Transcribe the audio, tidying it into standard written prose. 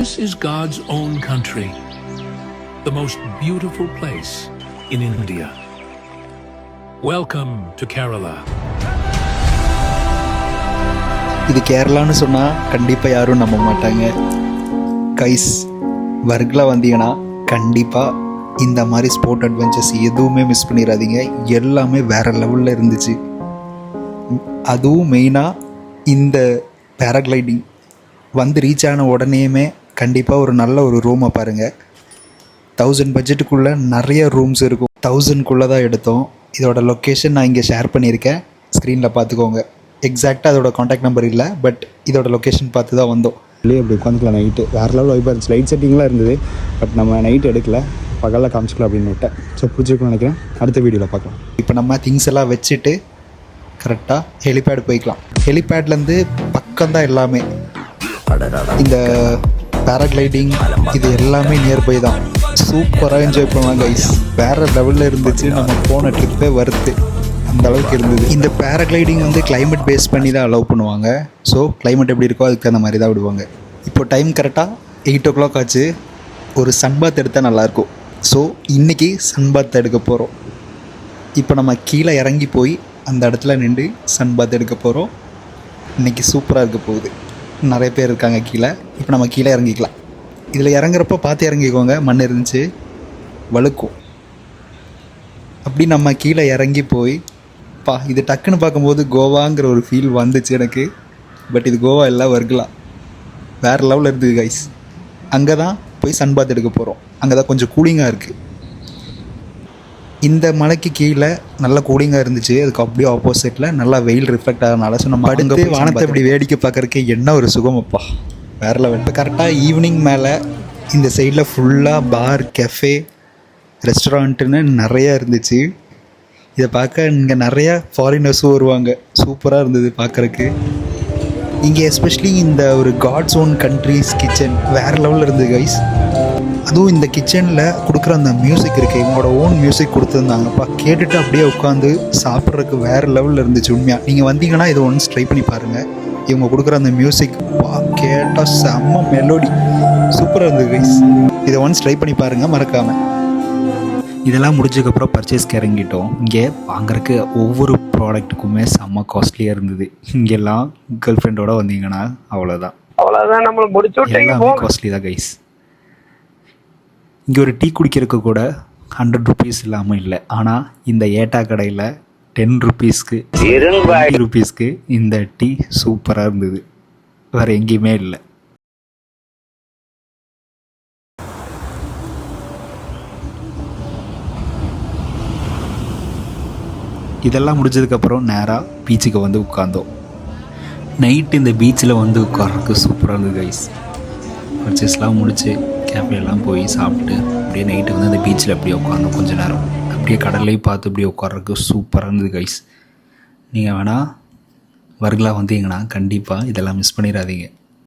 This is God's own country, the most beautiful place in India. Welcome to Kerala. இது கேரளான்னு சொன்னால் கண்டிப்பாக யாரும் நம்ப மாட்டாங்க. கைஸ், வர்க்லா வந்தீங்கன்னா கண்டிப்பாக இந்த மாதிரி ஸ்போர்ட் அட்வென்ச்சர்ஸ் எதுவுமே மிஸ் பண்ணிடாதீங்க. எல்லாமே வேறு லெவலில் இருந்துச்சு. அதுவும் மெயினாக இந்த பேராகிளைடிங் வந்து ரீச் ஆன உடனேயுமே கண்டிப்பாக ஒரு நல்ல ஒரு ரூமை பாருங்கள். 1000 பட்ஜெட்டுக்குள்ளே நிறைய ரூம்ஸ் இருக்கும். 1000க்குள்ளே தான் எடுத்தோம். இதோட லொக்கேஷன் நான் இங்கே ஷேர் பண்ணியிருக்கேன், ஸ்க்ரீனில் பார்த்துக்கோங்க. எக்ஸாக்டாக அதோட காண்டாக்ட் நம்பர் இல்லை, பட் இதோட லொக்கேஷன் பார்த்து தான் வந்தோம். இல்லையே அப்படி உட்காந்துக்கலாம். நைட்டு வேறு லெவல் வைப்பாக இருந்துச்சு. லைட் செட்டிங்லாம் இருந்தது, பட் நம்ம நைட் எடுக்கல, பகலில் காமிச்சிக்கலாம் அப்படின்னு விட்டேன். ஸோ பிடிச்சிருக்குன்னு நினைக்கிறேன். அடுத்த வீடியோவில் பார்க்கலாம். இப்போ நம்ம திங்ஸ் எல்லாம் வச்சுட்டு கரெக்டாக ஹெலிபேட் போய்க்கலாம். ஹெலிபேட்லேருந்து பக்கம்தான் எல்லாமே. இந்த பேராகிளைடிங் இது எல்லாமே நியர்பை தான். சூப்பராக என்ஜாய் பண்ணலாம் கைஸ். வேறு லெவலில் இருந்துச்சு. நம்ம போன ட்ரிப்பே வருது, அந்த அளவுக்கு இருந்தது. இந்த பேராகிளைடிங் வந்து கிளைமேட் பேஸ் பண்ணி தான் அலோவ் பண்ணுவாங்க. ஸோ கிளைமேட் எப்படி இருக்கோ அதுக்கு அந்த மாதிரி தான் விடுவாங்க. இப்போ டைம் கரெக்டாக 8 o'clock ஆச்சு. ஒரு சன்பாத் எடுத்தால் நல்லாயிருக்கும். ஸோ இன்றைக்கி சன்பாத் எடுக்க போகிறோம். இப்போ நம்ம கீழே இறங்கி போய் அந்த இடத்துல நின்று சன்பாத் எடுக்க போகிறோம். இன்றைக்கி சூப்பராக இருக்க போகுது. நிறைய பேர் இருக்காங்க கீழே. இப்போ நம்ம கீழே இறங்கிக்கலாம். இதில் இறங்குறப்ப பார்த்து இறங்கிக்கோங்க, மண் இருந்துச்சு, வழுக்கும். அப்படி நம்ம கீழே இறங்கி போய் இது டக்குன்னு பார்க்கும்போது கோவாங்கிற ஒரு ஃபீல் வந்துச்சு எனக்கு. பட் இது கோவா இல்லை, வர்க்லா. வேறு லெவலில் இருக்குது கைஸ். அங்கே தான் போய் சன்பாத் எடுக்க போகிறோம். அங்கே தான் கொஞ்சம் கூலிங்காக இருக்குது. இந்த மலைக்கு கீழே நல்லா கூலிங்காக இருந்துச்சு. அதுக்கு அப்படியே ஆப்போசிட்டில் நல்லா வெயில் ரிஃப்ளெக்ட் ஆகிறனால ஸோ நம்ம அடுத்து வானத்தை இப்படி வேடிக்கை பார்க்குறதுக்கு என்ன ஒரு சுகமப்பா, வேறு லெவல். இப்போ கரெக்டாக ஈவினிங் மேலே இந்த சைடில் ஃபுல்லாக பார், கெஃபே, ரெஸ்டாரண்ட்டுன்னு நிறையா இருந்துச்சு. இதை பார்க்க இங்கே நிறையா ஃபாரினர்ஸும் வருவாங்க. சூப்பராக இருந்தது பார்க்குறக்கு. இங்கே எஸ்பெஷலி இந்த ஒரு காட்ஸ் ஓன் கண்ட்ரிஸ் கிச்சன் வேறு லெவலில் இருந்தது கைஸ். அதுவும் இந்த கிச்சனில் கொடுக்குற அந்த மியூசிக் இருக்குது, இவங்களோட ஓன் மியூசிக் கொடுத்துருந்தாங்கப்பா. கேட்டுட்டு அப்படியே உட்காந்து சாப்பிட்றதுக்கு வேறு லெவலில் இருந்துச்சு. உண்மையாக நீங்கள் வந்தீங்கன்னா இதை ஒன்ஸ் ட்ரை பண்ணி பாருங்கள். இவங்க கொடுக்குற அந்த மியூசிக் கேட்டால் செம்ம மெலோடி, சூப்பராக இருந்தது கைஸ். இதை ஒன்ஸ் ட்ரை பண்ணி பாருங்கள் மறக்காமல். இதெல்லாம் முடிஞ்சதுக்கப்புறம் பர்ச்சேஸ்க்கு இறங்கிட்டோம். இங்கே வாங்குறதுக்கு ஒவ்வொரு ப்ராடக்ட்டுக்குமே செம்ம காஸ்ட்லியாக இருந்தது. இங்கெல்லாம் கேர்ள் ஃப்ரெண்டோட வந்தீங்கன்னா அவ்வளோதான் நம்மளை முடிச்சு எல்லாமே காஸ்ட்லி தான் கைஸ். இங்கே ஒரு டீ குடிக்கிறதுக்கு கூட 100 rupees இல்லாமல் இல்லை. ஆனால் இந்த ஏட்டா கடையில் 10 rupeesக்கு 20 rupeesக்கு இந்த டீ சூப்பராக இருந்தது. வேறு எங்கேயுமே இல்லை. இதெல்லாம் முடிஞ்சதுக்கப்புறம் நேராக பீச்சுக்கு வந்து உட்காந்தோம். நைட்டு இந்த பீச்சில் வந்து உட்கார்றதுக்கு சூப்பராக இருந்தது கைஸ். பர்ச்சேஸ்லாம் முடிச்சு கேஃபேலாம் போய் சாப்பிட்டு அப்படியே நைட்டு வந்து அந்த பீச்சில் அப்படியே உட்காந்தோம் கொஞ்சம் நேரம். அப்படியே கடல்லையும் பார்த்து அப்படியே உட்கார்றதுக்கு சூப்பராக இருந்தது கைஸ். நீங்கள் வேணால் வர்க்லா வந்தீங்கன்னா கண்டிப்பாக இதெல்லாம் மிஸ் பண்ணிடாதீங்க.